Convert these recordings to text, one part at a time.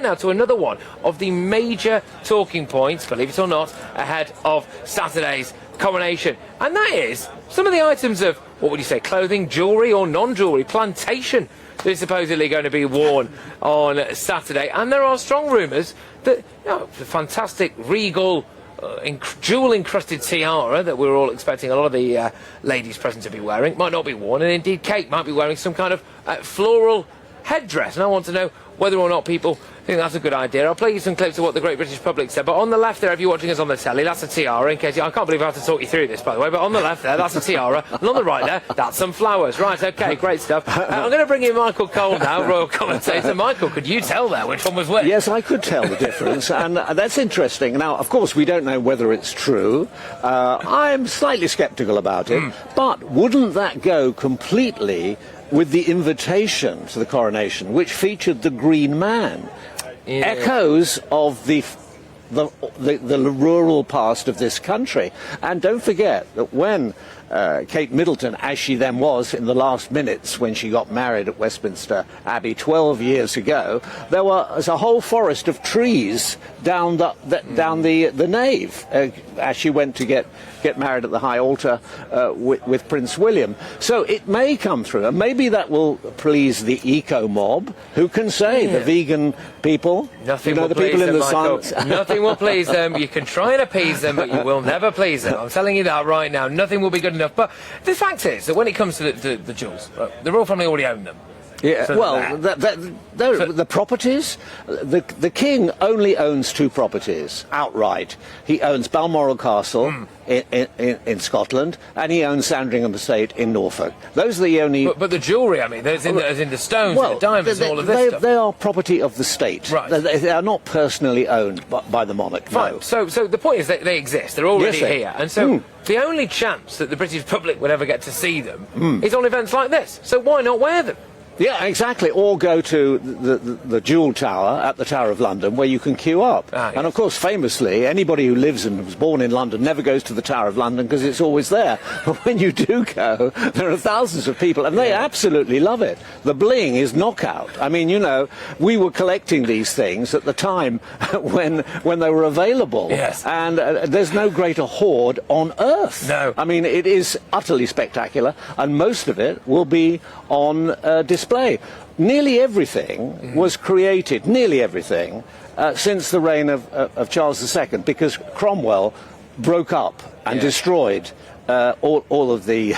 turn now to another one of the major talking points, believe it or not, ahead of Saturday's coronation. And that is some of the items of, what would you say, clothing, jewellery or non-jewellery, plantation that is supposedly going to be worn on Saturday. And there are strong rumours that, the fantastic regal jewel-encrusted tiara that we're all expecting a lot of the ladies present to be wearing might not be worn, and indeed Kate might be wearing some kind of floral headdress. And I want to know whether or not people think that's a good idea. I'll play you some clips of what the Great British Public said. But on the left there, if you're watching us on the telly, that's a tiara. In case I can't believe I have to talk you through this, by the way. But on the left there, that's a tiara, and on the right there, that's some flowers. Right, okay, great stuff. I'm going to bring in Michael Cole now, royal commentator. Michael, could you tell there which one was which? Yes, I could tell the difference, and that's interesting. Now, of course, we don't know whether it's true. I'm slightly sceptical about it, but wouldn't that go completely with the invitation to the coronation, which featured the Green Man? Yeah. Echoes of the rural past of this country. And don't forget that when Kate Middleton, as she then was in the last minutes when she got married at Westminster Abbey 12 years ago, there was a whole forest of trees down the nave as she went to get married at the high altar with Prince William. So it may come through, and maybe that will please the eco mob, who can say the vegan people, nothing will the please people them, in the Michael. sun. Nothing will please them. You can try and appease them, but you will never please them. I'm telling you that right now. Nothing will be good enough. But the fact is that when it comes to the jewels, the royal family already own them. Yeah, so well, the properties, the king only owns two properties outright. He owns Balmoral Castle in Scotland, and he owns Sandringham Estate in Norfolk. Those are the only... But the jewellery, I mean, as in the stones and the diamonds and all of this stuff. They are property of the state. Right. They are not personally owned by the monarch. Fine. No. So the point is that they exist. They're already here. And so the only chance that the British public would ever get to see them is on events like this. So why not wear them? Yeah, exactly. Or go to the Jewel Tower at the Tower of London, where you can queue up. Yes. And of course, famously, anybody who lives and was born in London never goes to the Tower of London because it's always there. But when you do go, there are thousands of people, and they absolutely love it. The bling is knockout. I mean, we were collecting these things at the time when they were available. Yes. And there's no greater hoard on earth. No. I mean, it is utterly spectacular, and most of it will be on display. Nearly everything was created, since the reign of Charles II, because Cromwell broke up and destroyed all of the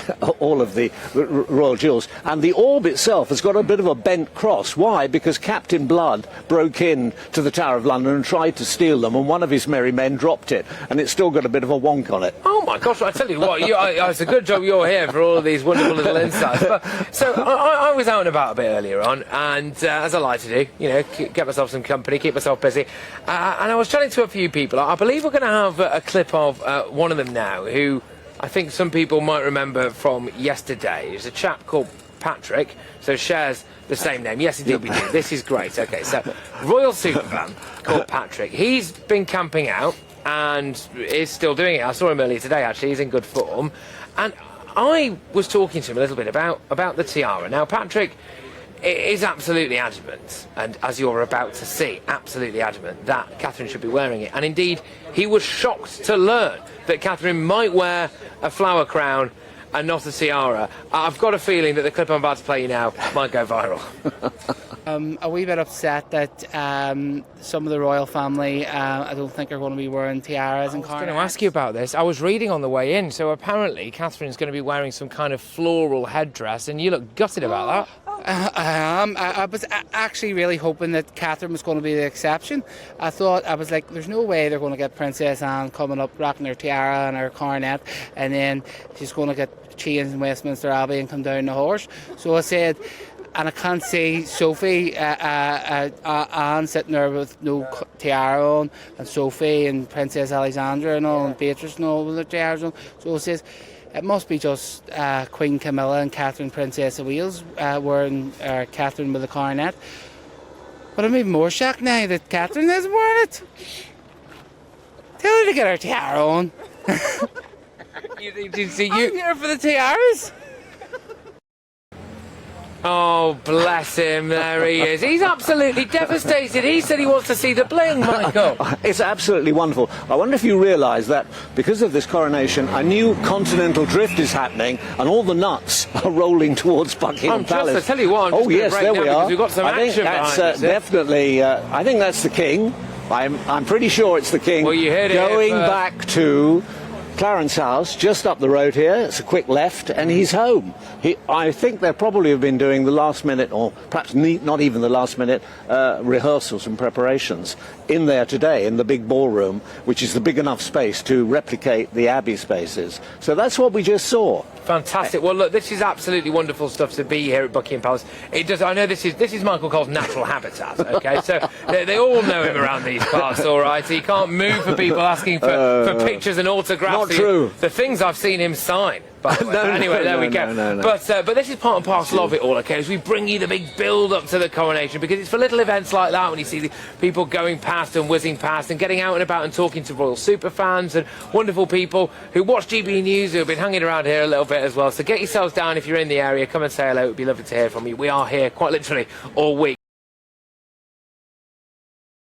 royal jewels, and the orb itself has got a bit of a bent cross. Why? Because Captain Blood broke in to the Tower of London and tried to steal them, and one of his merry men dropped it, and it's still got a bit of a wonk on it. Oh my gosh! I tell you what, it's a good job you're here for all of these wonderful little insights. But, so I was out and about a bit earlier on, and as I like to do, get myself some company, keep myself busy, and I was chatting to a few people. I believe we're going to have a clip of one of them now, who I think some people might remember from yesterday. There's a chap called Patrick, so shares the same name. Yes, indeed we do. This is great. Okay, so royal superfan called Patrick. He's been camping out and is still doing it. I saw him earlier today, actually. He's in good form. And I was talking to him a little bit about the tiara. Now, Patrick is absolutely adamant, and as you're about to see, absolutely adamant that Catherine should be wearing it. And indeed, he was shocked to learn that Catherine might wear a flower crown and not a tiara. I've got a feeling that the clip I'm about to play you now might go viral. A wee bit upset that some of the royal family, I don't think are going to be wearing tiaras and coronets. I was going to ask you about this. I was reading on the way in, so apparently Catherine's going to be wearing some kind of floral headdress, and you look gutted about that. I am. I was actually really hoping that Catherine was going to be the exception. I was like, there's no way they're going to get Princess Anne coming up rocking her tiara and her coronet, and then she's going to get changed in Westminster Abbey and come down the horse. So I said, and I can't see Sophie, Anne sitting there with no tiara on, and Sophie and Princess Alexandra and all, and Beatrice and all with their tiaras on. So I says, it must be just Queen Camilla and Catherine, Princess of Wales, wearing Catherine with a coronet. But I'm even more shocked now that Catherine isn't wearing it. Tell her to get her tiara on. I'm here for the tiaras. Oh, bless him. There he is. He's absolutely devastated. He said he wants to see the bling, Michael. It's absolutely wonderful. I wonder if you realise that because of this coronation, a new continental drift is happening, and all the nuts are rolling towards Buckingham Palace. I tell you what, I'm just oh yes, break there down we because are. we've got some I think action that's behind us, definitely. I think that's the King. I'm pretty sure it's the King. Well, you heard it going here back to Clarence House, just up the road here. It's a quick left, and he's home. I think they probably have been doing the last minute, or perhaps not even the last minute, rehearsals and preparations in there today, in the big ballroom, which is the big enough space to replicate the Abbey spaces. So that's what we just saw. Fantastic. Well, look, this is absolutely wonderful stuff to be here at Buckingham Palace. It does. I know this is Michael Cole's natural habitat. Okay, so they all know him around these parts. All right, so you can't move for people asking for pictures and autographs. Not true. The things I've seen him sign. By the way. Anyway, there we go. No. But this is part and parcel of it all, okay? As we bring you the big build-up to the coronation, because it's for little events like that when you see the people going past and whizzing past and getting out and about and talking to royal super fans and wonderful people who watch GB News who have been hanging around here a little bit as well. So get yourselves down if you're in the area. Come and say hello. It would be lovely to hear from you. We are here quite literally all week.